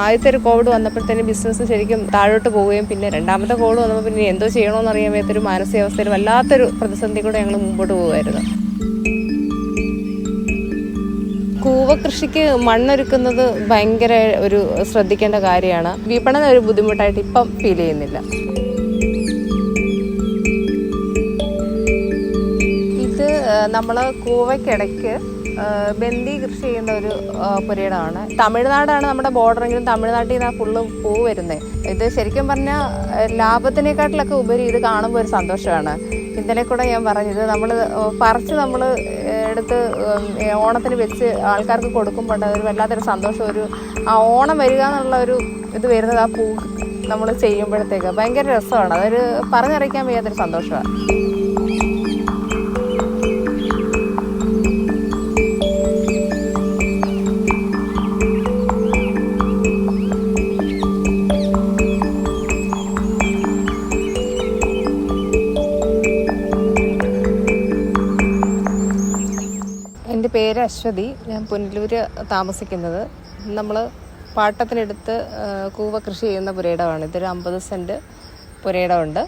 ആദ്യത്തെ ഒരു Covid വന്നപ്പോഴത്തേനും business ശരിക്കും താഴോട്ട് പോവുകയും പിന്നെ രണ്ടാമത്തെ കോവിഡ് വന്നപ്പോൾ പിന്നെ എന്തോ ചെയ്യണമെന്ന് അറിയാൻ വയ്യാത്തൊരു മാനസികാവസ്ഥയിൽ വല്ലാത്തൊരു പ്രതിസന്ധി കൂടെ ഞങ്ങൾ മുമ്പോട്ട് പോകുമായിരുന്നു. കൂവ കൃഷിക്ക് മണ്ണൊരുക്കുന്നത് ഭയങ്കര ഒരു ശ്രദ്ധിക്കേണ്ട കാര്യമാണ്. വിപണനം ഒരു ബുദ്ധിമുട്ടായിട്ട് ഇപ്പം ഫീൽ ചെയ്യുന്നില്ല. ഇത് നമ്മൾ കൂവയ്ക്കിടയ്ക്ക് ബന്ദി കൃഷി ചെയ്യുന്ന ഒരു പുരയിടമാണ്. തമിഴ്നാടാണ് നമ്മുടെ ബോർഡറെങ്കിലും തമിഴ്നാട്ടിൽ നിന്നാണ് ഫുള്ള് പൂ വരുന്നത്. ഇത് ശരിക്കും പറഞ്ഞാൽ ലാഭത്തിനെക്കാട്ടിലൊക്കെ ഉപരി ഇത് കാണുമ്പോൾ ഒരു സന്തോഷമാണ്. ഇന്നലെ കൂടെ ഞാൻ പറഞ്ഞത് നമ്മൾ എടുത്ത് ഓണത്തിന് വെച്ച് ആൾക്കാർക്ക് കൊടുക്കുമ്പോൾ ഒരു വല്ലാത്തൊരു സന്തോഷം, ഒരു ആ ഓണം വരിക എന്നുള്ള ഒരു ഇത് വരുന്നത് ആ പൂ നമ്മൾ ചെയ്യുമ്പോഴത്തേക്ക് ഭയങ്കര രസമാണ്. അതൊരു പറഞ്ഞറിയിക്കാൻ വയ്യാത്തൊരു സന്തോഷമാണ്. എൻ്റെ പേര് അശ്വതി. ഞാൻ പുനലൂര് താമസിക്കുന്നത്. നമ്മൾ പാട്ടത്തിനെടുത്ത് കൂവ കൃഷി ചെയ്യുന്ന പുരയിടമാണ്. ഇതൊരു 50 സെൻറ്റ് പുരയിടമുണ്ട്.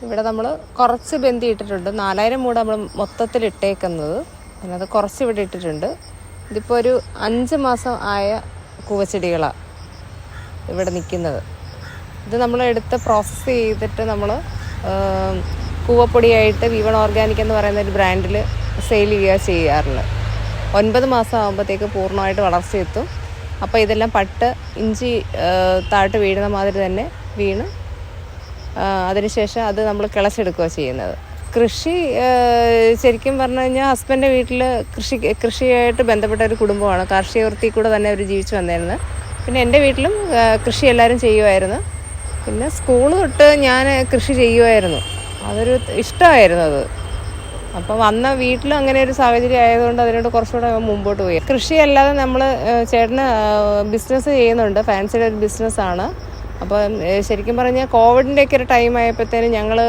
ഇവിടെ നമ്മൾ കുറച്ച് ബന്ദി ഇട്ടിട്ടുണ്ട്. 4000 മൂട് നമ്മൾ മൊത്തത്തിൽ ഇട്ടേക്കുന്നത്. അതിനകത്ത് കുറച്ച് ഇവിടെ ഇട്ടിട്ടുണ്ട്. ഇതിപ്പോൾ ഒരു 5 മാസം ആയ കൂവച്ചെടികളാണ് ഇവിടെ നിൽക്കുന്നത്. ഇത് നമ്മൾ എടുത്ത് പ്രോസസ്സ് ചെയ്തിട്ട് നമ്മൾ കൂവപ്പൊടിയായിട്ട് വിവൺ ഓർഗാനിക് എന്ന് പറയുന്ന ഒരു ബ്രാൻഡിൽ സെയിൽ ചെയ്യാറുള്ളത്. 9 മാസം ആകുമ്പോഴത്തേക്ക് പൂർണ്ണമായിട്ട് വളർച്ചയെത്തും. അപ്പോൾ ഇതെല്ലാം പട്ട് ഇഞ്ചി താഴോട്ട് വീഴുന്ന മാതിരി തന്നെ വീണ് അതിനുശേഷം അത് നമ്മൾ കിളച്ചെടുക്കുക ചെയ്യുന്നത്. കൃഷി ശരിക്കും പറഞ്ഞു കഴിഞ്ഞാൽ ഹസ്ബൻഡിൻ്റെ വീട്ടിൽ കൃഷിയായിട്ട് ബന്ധപ്പെട്ട ഒരു കുടുംബമാണ്. കാർഷിക വൃത്തി കൂടെ തന്നെ അവർ ജീവിച്ചു വന്നിരുന്നത്. പിന്നെ എൻ്റെ വീട്ടിലും കൃഷി എല്ലാവരും ചെയ്യുമായിരുന്നു. പിന്നെ സ്കൂൾ തൊട്ട് ഞാൻ കൃഷി ചെയ്യുമായിരുന്നു. അതൊരു ഇഷ്ടമായിരുന്നു അത്. അപ്പം അന്ന് വീട്ടിലും അങ്ങനെ ഒരു സാഹചര്യം ആയതുകൊണ്ട് അതിനോട് കുറച്ചുകൂടെ മുമ്പോട്ട് പോയി. കൃഷിയല്ലാതെ നമ്മൾ ചേട്ടന് ബിസിനസ് ചെയ്യുന്നുണ്ട്. ഫാൻസിയുടെ ഒരു ബിസിനസ്സാണ്. അപ്പം ശരിക്കും പറഞ്ഞാൽ കോവിഡിൻ്റെയൊക്കെ ഒരു ടൈം ആയപ്പോഴത്തേനും ഞങ്ങൾ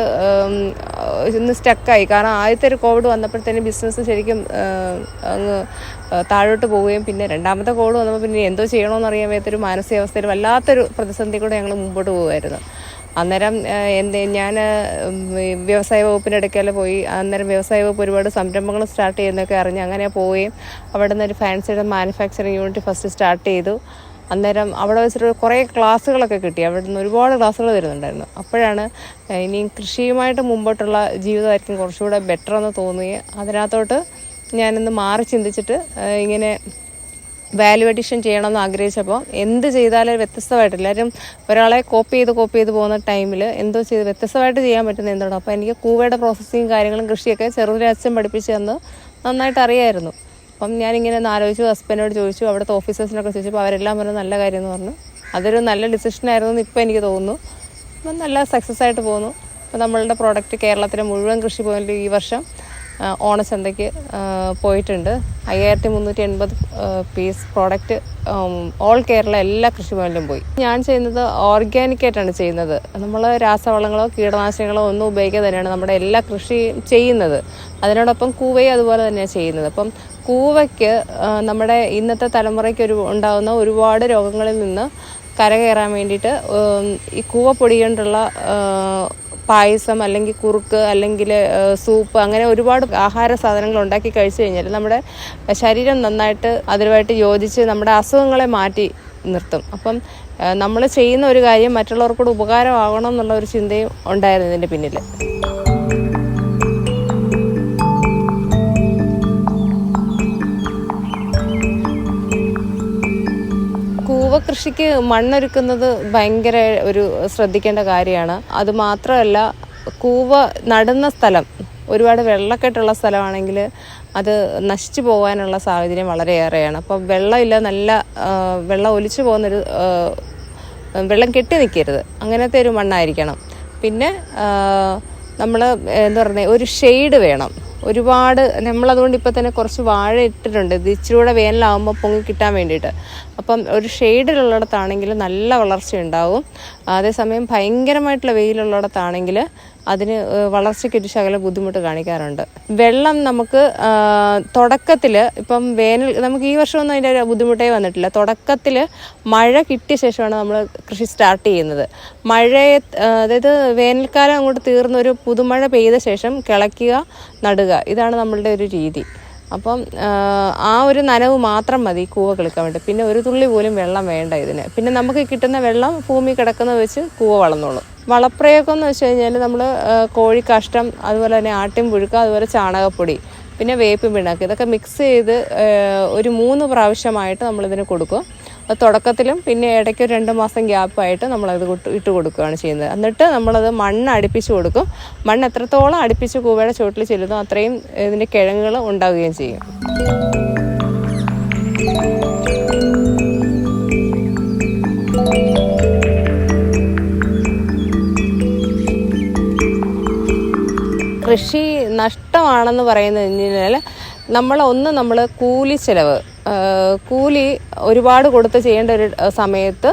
ഇന്ന് സ്റ്റക്കായി. കാരണം ആദ്യത്തെ ഒരു കോവിഡ് വന്നപ്പോഴത്തേനും ബിസിനസ് ശരിക്കും അങ്ങ് താഴോട്ട് പോവുകയും പിന്നെ രണ്ടാമത്തെ കോവിഡ് വന്നപ്പോൾ പിന്നെ എന്തോ ചെയ്യണമെന്ന് അറിയാൻ വയ്യാത്തൊരു മാനസികാവസ്ഥയിൽ വല്ലാത്തൊരു പ്രതിസന്ധി കൂടെ ഞങ്ങൾ മുമ്പോട്ട് പോകുമായിരുന്നു. അന്നേരം ഞാൻ വ്യവസായ വകുപ്പിൻ്റെ ഇടയ്ക്കൽ പോയി. അന്നേരം വ്യവസായ വകുപ്പ് ഒരുപാട് സംരംഭങ്ങൾ സ്റ്റാർട്ട് ചെയ്യുന്നതൊക്കെ അറിഞ്ഞ് അങ്ങനെ പോവുകയും അവിടെ നിന്ന് ഒരു ഫാൻസിയുടെ മാനുഫാക്ചറിങ് യൂണിറ്റ് ഫസ്റ്റ് സ്റ്റാർട്ട് ചെയ്തു. അന്നേരം അവിടെ വെച്ചിട്ട് കുറേ ക്ലാസ്സുകളൊക്കെ കിട്ടി. അവിടെ നിന്ന് ഒരുപാട് ക്ലാസ്സുകൾ വരുന്നുണ്ടായിരുന്നു. അപ്പോഴാണ് ഇനി കൃഷിയുമായിട്ട് മുമ്പോട്ടുള്ള ജീവിതമായിരിക്കും കുറച്ചുകൂടെ ബെറ്റർ എന്ന് തോന്നുകയും അതിനകത്തോട്ട് ഞാനിന്ന് മാറി ചിന്തിച്ചിട്ട് ഇങ്ങനെ വാല്യൂ അഡീഷൻ ചെയ്യണമെന്ന് ആഗ്രഹിച്ചപ്പോൾ എന്ത് ചെയ്താലും വ്യത്യസ്തമായിട്ട് എല്ലാവരും ഒരാളെ കോപ്പി ചെയ്ത് പോകുന്ന ടൈമിൽ എന്തോ ചെയ്ത് വ്യത്യസ്തമായിട്ട് ചെയ്യാൻ പറ്റുന്ന എന്താണ്. അപ്പോൾ എനിക്ക് കൂവയുടെ പ്രോസസ്സിങ് കാര്യങ്ങളും കൃഷിയൊക്കെ ചെറുതിലെ അച്ഛൻ പഠിപ്പിച്ച് തന്ന് നന്നായിട്ട് അറിയായിരുന്നു. അപ്പം ഞാനിങ്ങനെ ഒന്ന് ആലോചിച്ചു, ഹസ്ബൻഡിനോട് ചോദിച്ചു, അവിടുത്തെ ഓഫീസേഴ്സിനൊക്കെ ചോദിച്ചപ്പോൾ അവരെല്ലാം പറഞ്ഞു നല്ല കാര്യം എന്ന് പറഞ്ഞു. അതൊരു നല്ല ഡിസിഷനായിരുന്നു എന്ന് ഇപ്പോൾ എനിക്ക് തോന്നുന്നു. അപ്പം നല്ല സക്സസ് ആയിട്ട് പോകുന്നു. അപ്പോൾ നമ്മളുടെ പ്രോഡക്റ്റ് കേരളത്തിലെ മുഴുവൻ കൃഷി പോയിന്റിൽ ഈ വർഷം ഓണച്ചന്തയ്ക്ക് പോയിട്ടുണ്ട്. 5380 പീസ് പ്രോഡക്റ്റ് ഓൾ കേരള എല്ലാ കൃഷിഭവനിലും പോയി. ഞാൻ ചെയ്യുന്നത് ഓർഗാനിക്കായിട്ടാണ് ചെയ്യുന്നത്. നമ്മൾ രാസവളങ്ങളോ കീടനാശിനികളോ ഒന്നും ഉപയോഗിക്കാതെ തന്നെയാണ് നമ്മുടെ എല്ലാ കൃഷിയും ചെയ്യുന്നത്. അതിനോടൊപ്പം കൂവയും അതുപോലെ തന്നെയാണ് ചെയ്യുന്നത്. അപ്പം കൂവയ്ക്ക് നമ്മുടെ ഇന്നത്തെ തലമുറയ്ക്ക് ഉണ്ടാകുന്ന ഒരുപാട് രോഗങ്ങളിൽ നിന്ന് കരകയറാൻ വേണ്ടിയിട്ട് ഈ കൂവപ്പൊടി കൊണ്ടുള്ള പായസം അല്ലെങ്കിൽ കുറുക്ക് അല്ലെങ്കിൽ സൂപ്പ് അങ്ങനെ ഒരുപാട് ആഹാര സാധനങ്ങൾ ഉണ്ടാക്കി കഴിച്ചു കഴിഞ്ഞാൽ നമ്മുടെ ശരീരം നന്നായിട്ട് അതുമായിട്ട് യോജിച്ച് നമ്മുടെ അസുഖങ്ങളെ മാറ്റി നിർത്തും. അപ്പം നമ്മൾ ചെയ്യുന്ന ഒരു കാര്യം മറ്റുള്ളവർക്കൂടെ ഉപകാരമാകണം എന്നുള്ള ഒരു ചിന്തയും ഉണ്ടായിരുന്നു ഇതിൻ്റെ പിന്നിൽ. കൂവ കൃഷിക്ക് മണ്ണൊരുക്കുന്നത് ഭയങ്കര ഒരു ശ്രദ്ധിക്കേണ്ട കാര്യമാണ്. അതുമാത്രമല്ല കൂവ നടുന്ന സ്ഥലം ഒരുപാട് വെള്ളക്കെട്ടുള്ള സ്ഥലമാണെങ്കിൽ അത് നശിച്ചു പോകാനുള്ള സാഹചര്യം വളരെയേറെയാണ്. അപ്പോൾ വെള്ളമില്ല, നല്ല വെള്ളം ഒലിച്ചു പോകുന്നൊരു വെള്ളം കെട്ടി നിൽക്കരുത്, അങ്ങനത്തെ ഒരു മണ്ണായിരിക്കണം. പിന്നെ നമ്മൾ എന്താ പറയുക, ഒരു ഷെയ്ഡ് വേണം. ഒരുപാട് നമ്മളതുകൊണ്ട് ഇപ്പോൾ തന്നെ കുറച്ച് വാഴ ഇട്ടിട്ടുണ്ട്. ഇത് ഇച്ചിരി കൂടെ വേനലാകുമ്പോൾ പൊങ്ങി കിട്ടാൻ വേണ്ടിയിട്ട്. അപ്പം ഒരു ഷെയ്ഡിലുള്ളിടത്താണെങ്കിൽ നല്ല വളർച്ചയുണ്ടാവും. അതേസമയം ഭയങ്കരമായിട്ടുള്ള വെയിലുള്ളിടത്താണെങ്കിൽ അതിന് വളർച്ചയ്ക്കൊരു ശകലം ബുദ്ധിമുട്ട് കാണിക്കാറുണ്ട്. വെള്ളം നമുക്ക് തുടക്കത്തിൽ ഇപ്പം നമുക്ക് ഈ വർഷമൊന്നും അതിൻ്റെ ഒരു ബുദ്ധിമുട്ടേ വന്നിട്ടില്ല. തുടക്കത്തിൽ മഴ കിട്ടിയ ശേഷമാണ് നമ്മൾ കൃഷി സ്റ്റാർട്ട് ചെയ്യുന്നത്. അതായത് വേനൽക്കാലം അങ്ങോട്ട് തീർന്ന് ഒരു പുതുമഴ പെയ്ത ശേഷം കിളയ്ക്കുക, നടുക, ഇതാണ് നമ്മളുടെ ഒരു രീതി. അപ്പം ആ ഒരു നനവ് മാത്രം മതി കൂവ കിളിക്കാൻ വേണ്ടി. പിന്നെ ഒരു തുള്ളി പോലും വെള്ളം വേണ്ട ഇതിന്. പിന്നെ നമുക്ക് കിട്ടുന്ന വെള്ളം ഭൂമി കിടക്കുന്നത് വെച്ച് കൂവ വളർന്നോളും. വളപ്രയോഗം എന്ന് വെച്ച് കഴിഞ്ഞാൽ നമ്മൾ കോഴിക്കാഷ്ടം, അതുപോലെ തന്നെ ആട്ടിൻ പുഴുക്ക, അതുപോലെ ചാണകപ്പൊടി, പിന്നെ വേപ്പിൻ പിണ്ണാക്ക്, ഇതൊക്കെ മിക്സ് ചെയ്ത് ഒരു 3 പ്രാവശ്യമായിട്ട് നമ്മളിതിന് കൊടുക്കും. തുടക്കത്തിലും പിന്നെ ഇടയ്ക്ക് 2 മാസം ഗ്യാപ്പായിട്ട് നമ്മളത് ഇട്ട് കൊടുക്കുകയാണ് ചെയ്യുന്നത്. എന്നിട്ട് നമ്മളത് മണ്ണ് അടുപ്പിച്ച് കൊടുക്കും. മണ്ണ് എത്രത്തോളം അടുപ്പിച്ച് കൂവയുടെ ചുവട്ടിൽ ചെല്ലുന്നോ അത്രയും ഇതിൻ്റെ കിഴങ്ങുകൾ ഉണ്ടാവുകയും ചെയ്യും. കൃഷി നഷ്ടമാണെന്ന് പറയുന്നത് കഴിഞ്ഞാൽ നമ്മൾ കൂലി ചിലവ്, കൂലി ഒരുപാട് കൊടുത്ത് ചെയ്യേണ്ട ഒരു സമയത്ത്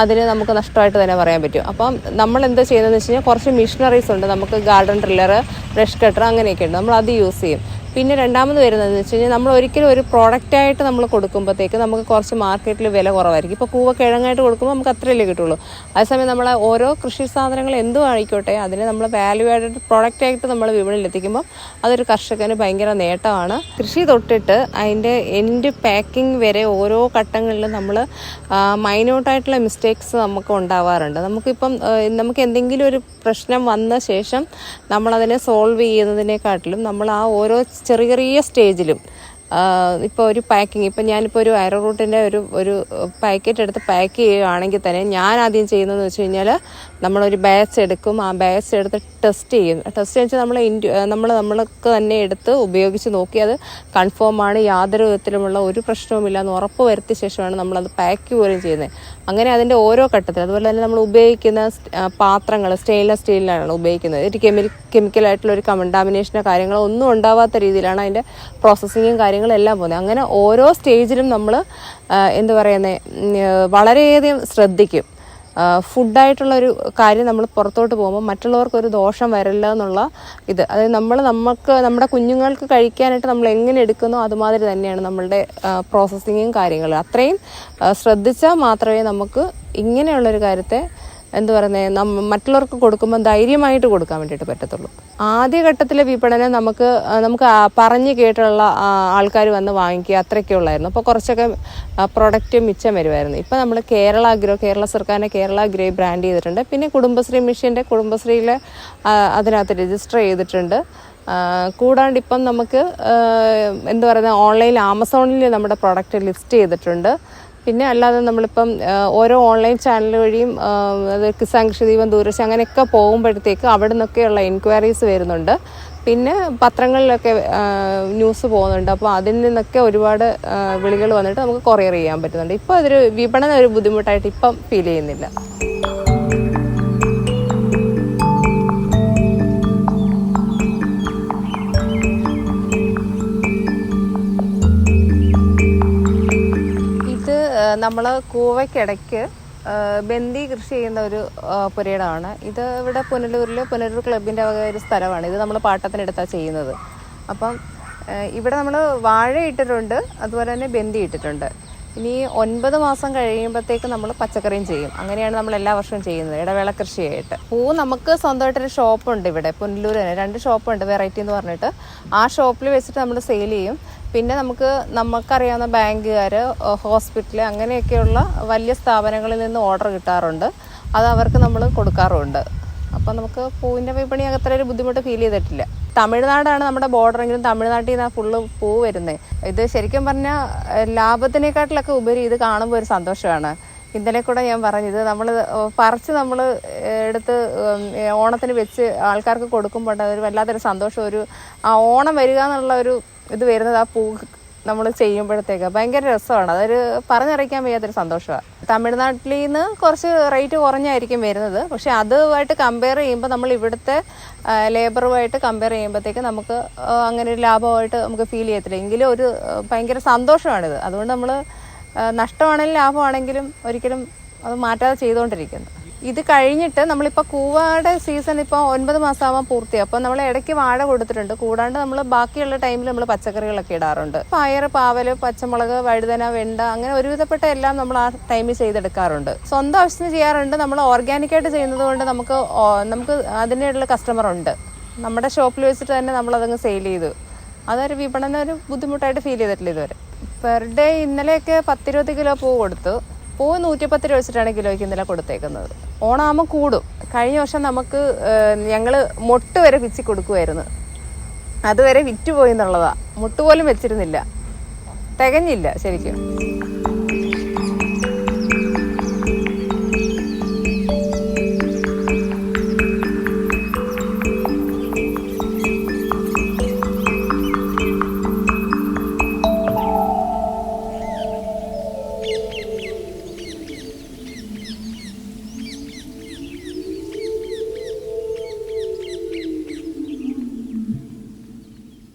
അതിന് നമുക്ക് നഷ്ടമായിട്ട് തന്നെ പറയാൻ പറ്റും. അപ്പം നമ്മൾ എന്താ ചെയ്യുന്നതെന്ന് വെച്ച് കഴിഞ്ഞാൽ കുറച്ച് മെഷീനറീസ് ഉണ്ട്. നമുക്ക് ഗാർഡൻ ഡ്രില്ലർ, ബ്രഷ് കട്ടർ, അങ്ങനെയൊക്കെ ഉണ്ട്. നമ്മൾ അത് യൂസ് ചെയ്യും. പിന്നെ രണ്ടാമത് വരുന്നതെന്ന് വെച്ച് കഴിഞ്ഞാൽ നമ്മൾ ഒരിക്കലും ഒരു പ്രോഡക്റ്റായിട്ട് നമ്മൾ കൊടുക്കുമ്പോഴത്തേക്ക് നമുക്ക് കുറച്ച് മാർക്കറ്റിൽ വില കുറവായിരിക്കും. ഇപ്പോൾ കൂവ കിഴങ്ങായിട്ട് കൊടുക്കുമ്പോൾ നമുക്ക് അത്രയല്ലേ കിട്ടുള്ളൂ. അതേസമയം നമ്മൾ ഓരോ കൃഷി സാധനങ്ങൾ എന്തും ആയിക്കോട്ടെ അതിനെ നമ്മൾ വാല്യൂ ആഡഡ് പ്രോഡക്റ്റായിട്ട് നമ്മൾ വിപണിയിൽ എത്തിക്കുമ്പോൾ അതൊരു കർഷകന് ഭയങ്കര നേട്ടമാണ്. കൃഷി തൊട്ടിട്ട് അതിൻ്റെ എൻഡ് പാക്കിംഗ് വരെ ഓരോ ഘട്ടങ്ങളിലും നമ്മൾ മൈന്യൂട്ടായിട്ടുള്ള മിസ്റ്റേക്സ് നമുക്ക് ഉണ്ടാവാറുണ്ട്. നമുക്ക് എന്തെങ്കിലും ഒരു പ്രശ്നം വന്ന ശേഷം നമ്മളതിനെ സോൾവ് ചെയ്യുന്നതിനെക്കാട്ടിലും നമ്മൾ ആ ഓരോ ചെറിയ ചെറിയ സ്റ്റേജിലും ഇപ്പോൾ ഒരു പാക്കിങ്, ഇപ്പം ഞാനിപ്പോൾ ഒരു അയറൂട്ടിൻ്റെ ഒരു പാക്കറ്റ് എടുത്ത് പാക്ക് ചെയ്യുകയാണെങ്കിൽ തന്നെ ഞാൻ ആദ്യം ചെയ്യുന്നതെന്ന് വെച്ച് കഴിഞ്ഞാൽ നമ്മളൊരു ബാച്ച് എടുക്കും. ആ ബാച്ച് എടുത്ത് ടെസ്റ്റ് ചെയ്യും. ടെസ്റ്റ് വെച്ചാൽ നമ്മൾക്ക് തന്നെ എടുത്ത് ഉപയോഗിച്ച് നോക്കി അത് കൺഫേം ആണ്, യാതൊരു വിധത്തിലുമുള്ള ഒരു പ്രശ്നവുമില്ല എന്ന് ഉറപ്പ് വരുത്തിയ ശേഷമാണ് നമ്മളത് പാക്ക് പോലും ചെയ്യുന്നത്. അങ്ങനെ അതിൻ്റെ ഓരോ ഘട്ടത്തിൽ, അതുപോലെ തന്നെ നമ്മൾ ഉപയോഗിക്കുന്ന പാത്രങ്ങൾ സ്റ്റെയിൻലെസ് സ്റ്റീലിലാണ് ഉപയോഗിക്കുന്നത്. ഒരു കെമിക്കലായിട്ടുള്ള ഒരു കണ്ടാമിനേഷനോ കാര്യങ്ങളോ ഒന്നും ഉണ്ടാവാത്ത രീതിയിലാണ് അതിൻ്റെ പ്രോസസ്സിങ്ങും കാര്യങ്ങളെല്ലാം പോകുന്നത്. അങ്ങനെ ഓരോ സ്റ്റേജിലും നമ്മൾ വളരെയധികം ശ്രദ്ധിക്കും. ഫുഡായിട്ടുള്ളൊരു കാര്യം നമ്മൾ പുറത്തോട്ട് പോകുമ്പോൾ മറ്റുള്ളവർക്കൊരു ദോഷം വരില്ല എന്നുള്ള അതായത് നമ്മുടെ കുഞ്ഞുങ്ങൾക്ക് കഴിക്കാനായിട്ട് നമ്മൾ എങ്ങനെ എടുക്കുന്നോ അതുമാതിരി തന്നെയാണ് നമ്മളുടെ പ്രോസസ്സിങ്ങും കാര്യങ്ങളും. അത്രയും ശ്രദ്ധിച്ചാൽ മാത്രമേ നമുക്ക് ഇങ്ങനെയുള്ളൊരു കാര്യത്തെ മറ്റുള്ളവർക്ക് കൊടുക്കുമ്പോൾ ധൈര്യമായിട്ട് കൊടുക്കാൻ വേണ്ടിയിട്ട് പറ്റത്തുള്ളൂ. ആദ്യഘട്ടത്തിലെ വിപണനം നമുക്ക് പറഞ്ഞു കേട്ടുള്ള ആൾക്കാർ വന്ന് വാങ്ങിക്കുക അത്രയൊക്കെ ഉള്ളായിരുന്നു. അപ്പോൾ കുറച്ചൊക്കെ പ്രൊഡക്റ്റ് മിച്ചം വരുമായിരുന്നു. ഇപ്പോൾ നമ്മൾ കേരള സർക്കാരിൻ്റെ കേരള ഗ്രോ ബ്രാൻഡ് ചെയ്തിട്ടുണ്ട്. പിന്നെ കുടുംബശ്രീയിലെ അതിനകത്ത് രജിസ്റ്റർ ചെയ്തിട്ടുണ്ട്. കൂടാണ്ട് ഇപ്പം നമുക്ക് ഓൺലൈനിൽ ആമസോണിൽ നമ്മുടെ പ്രൊഡക്റ്റ് ലിസ്റ്റ് ചെയ്തിട്ടുണ്ട്. പിന്നെ അല്ലാതെ നമ്മളിപ്പം ഓരോ ഓൺലൈൻ ചാനൽ വഴിയും അത് കിസാൻ കൃഷിദീപം, ദൂരദർശൻ അങ്ങനെയൊക്കെ പോകുമ്പോഴത്തേക്ക് അവിടെ നിന്നൊക്കെയുള്ള എൻക്വയറീസ് വരുന്നുണ്ട്. പിന്നെ പത്രങ്ങളിലൊക്കെ ന്യൂസ് പോകുന്നുണ്ട്. അപ്പോൾ അതിൽ നിന്നൊക്കെ ഒരുപാട് വിളികൾ വന്നിട്ട് നമുക്ക് കൊറിയർ ചെയ്യാൻ പറ്റുന്നുണ്ട്. ഇപ്പോൾ അതൊരു വിപണന ഒരു ബുദ്ധിമുട്ടായിട്ട് ഇപ്പം ഫീൽ ചെയ്യുന്നില്ല. നമ്മൾ കൂവയ്ക്കിടയ്ക്ക് ബന്ദി കൃഷി ചെയ്യുന്ന ഒരു പുരയിടമാണ് ഇത്. ഇവിടെ പുനലൂർ ക്ലബിൻ്റെ വക ഒരു സ്ഥലമാണ് ഇത്. നമ്മൾ പാട്ടത്തിനെടുത്താണ് ചെയ്യുന്നത്. അപ്പം ഇവിടെ നമ്മൾ വാഴ ഇട്ടിട്ടുണ്ട്, അതുപോലെ തന്നെ ബന്ദി ഇട്ടിട്ടുണ്ട്. ഇനി 9 മാസം കഴിയുമ്പോഴത്തേക്ക് നമ്മൾ പച്ചക്കറിയും ചെയ്യും. അങ്ങനെയാണ് നമ്മൾ എല്ലാ വർഷവും ചെയ്യുന്നത്, ഇടവേള കൃഷിയായിട്ട്. നമുക്ക് സ്വന്തമായിട്ടൊരു ഷോപ്പുണ്ട് ഇവിടെ പുനലൂർ തന്നെ. 2 ഷോപ്പുണ്ട്, വെറൈറ്റി എന്ന് പറഞ്ഞിട്ട്. ആ ഷോപ്പിൽ വെച്ചിട്ട് നമ്മൾ സെയിൽ ചെയ്യും. പിന്നെ നമുക്കറിയാവുന്ന ബാങ്കുകാർ, ഹോസ്പിറ്റൽ, അങ്ങനെയൊക്കെയുള്ള വലിയ സ്ഥാപനങ്ങളിൽ നിന്ന് ഓർഡർ കിട്ടാറുണ്ട്. അത് അവർക്ക് നമ്മൾ കൊടുക്കാറുമുണ്ട്. അപ്പം നമുക്ക് പൂവിൻ്റെ വിപണി അത്ര ഒരു ബുദ്ധിമുട്ട് ഫീൽ ചെയ്തിട്ടില്ല. തമിഴ്നാടാണ് നമ്മുടെ ബോർഡറെങ്കിലും തമിഴ്നാട്ടിൽ നിന്നാണ് ഫുള്ള് പൂ വരുന്നത്. ഇത് ശരിക്കും പറഞ്ഞാൽ ലാഭത്തിനെക്കാട്ടിലൊക്കെ ഉപരി ഇത് കാണുമ്പോൾ ഒരു സന്തോഷമാണ്. ഇന്നലെ കൂടെ ഞാൻ പറഞ്ഞത് നമ്മൾ എടുത്ത് ഓണത്തിന് വെച്ച് ആൾക്കാർക്ക് കൊടുക്കുമ്പോൾ അതൊരു വല്ലാത്തൊരു സന്തോഷം, ആ ഓണം വരിക എന്നുള്ള ഒരു ഇത് വരുന്നത് ആ പൂ നമ്മൾ ചെയ്യുമ്പോഴത്തേക്ക് ഭയങ്കര രസമാണ്. അതൊരു പറഞ്ഞറിയിക്കാൻ വയ്യാത്തൊരു സന്തോഷമാണ്. തമിഴ്നാട്ടിൽ നിന്ന് കുറച്ച് റേറ്റ് കുറഞ്ഞായിരിക്കും വരുന്നത്. പക്ഷെ അതുമായിട്ട് കമ്പയർ ചെയ്യുമ്പോൾ നമ്മൾ ഇവിടുത്തെ ലേബറുമായിട്ട് കമ്പയർ ചെയ്യുമ്പോഴത്തേക്ക് നമുക്ക് അങ്ങനെ ഒരു ലാഭമായിട്ട് നമുക്ക് ഫീൽ ചെയ്യത്തില്ല. എങ്കിലും ഒരു ഭയങ്കര സന്തോഷമാണിത്. അതുകൊണ്ട് നമ്മൾ നഷ്ടമാണെങ്കിലും ലാഭമാണെങ്കിലും ഒരിക്കലും അത് മാറ്റാതെ ചെയ്തുകൊണ്ടിരിക്കുന്നു. ഇത് കഴിഞ്ഞിട്ട് നമ്മളിപ്പോൾ കൂവയുടെ സീസൺ ഇപ്പോൾ 9 മാസമാകാൻ പൂർത്തിയായി. അപ്പോൾ നമ്മൾ ഇടയ്ക്ക് വാഴ കൊടുത്തിട്ടുണ്ട്. കൂടാണ്ട് നമ്മൾ ബാക്കിയുള്ള ടൈമിൽ നമ്മൾ പച്ചക്കറികളൊക്കെ ഇടാറുണ്ട്. പയർ, പാവൽ, പച്ചമുളക്, വഴുതന, വെണ്ട, അങ്ങനെ ഒരുവിധപ്പെട്ട എല്ലാം നമ്മൾ ആ ടൈമിൽ ചെയ്തെടുക്കാറുണ്ട്. സ്വന്തം ആവശ്യത്തിന് ചെയ്യാറുണ്ട്. നമ്മൾ ഓർഗാനിക്കായിട്ട് ചെയ്യുന്നത് കൊണ്ട് നമുക്ക് അതിനുള്ള കസ്റ്റമർ ഉണ്ട്. നമ്മുടെ ഷോപ്പിൽ വെച്ചിട്ട് തന്നെ നമ്മളതങ്ങ് സെയിൽ ചെയ്തു. അതൊരു വിപണന ഒരു ബുദ്ധിമുട്ടായിട്ട് ഫീൽ ചെയ്തിട്ടില്ല ഇതുവരെ. പെർ ഡേ ഇന്നലെയൊക്കെ 10-20 കിലോ പൂവ് കൊടുത്തു. പൂവ് 110 രൂപ വെച്ചിട്ടാണ് കിലോയ്ക്ക് ഇന്നലെ കൊടുത്തേക്കുന്നത്. ഓണാകുമ്പോൾ കൂടും. കഴിഞ്ഞ വർഷം നമുക്ക് ഞങ്ങൾ മൊട്ട് വരെ പിച്ചി കൊടുക്കുമായിരുന്നു. അതുവരെ വിറ്റുപോയി എന്നുള്ളതാണ്. മുട്ട് പോലും വെച്ചിരുന്നില്ല, തികഞ്ഞില്ല ശരിക്കും.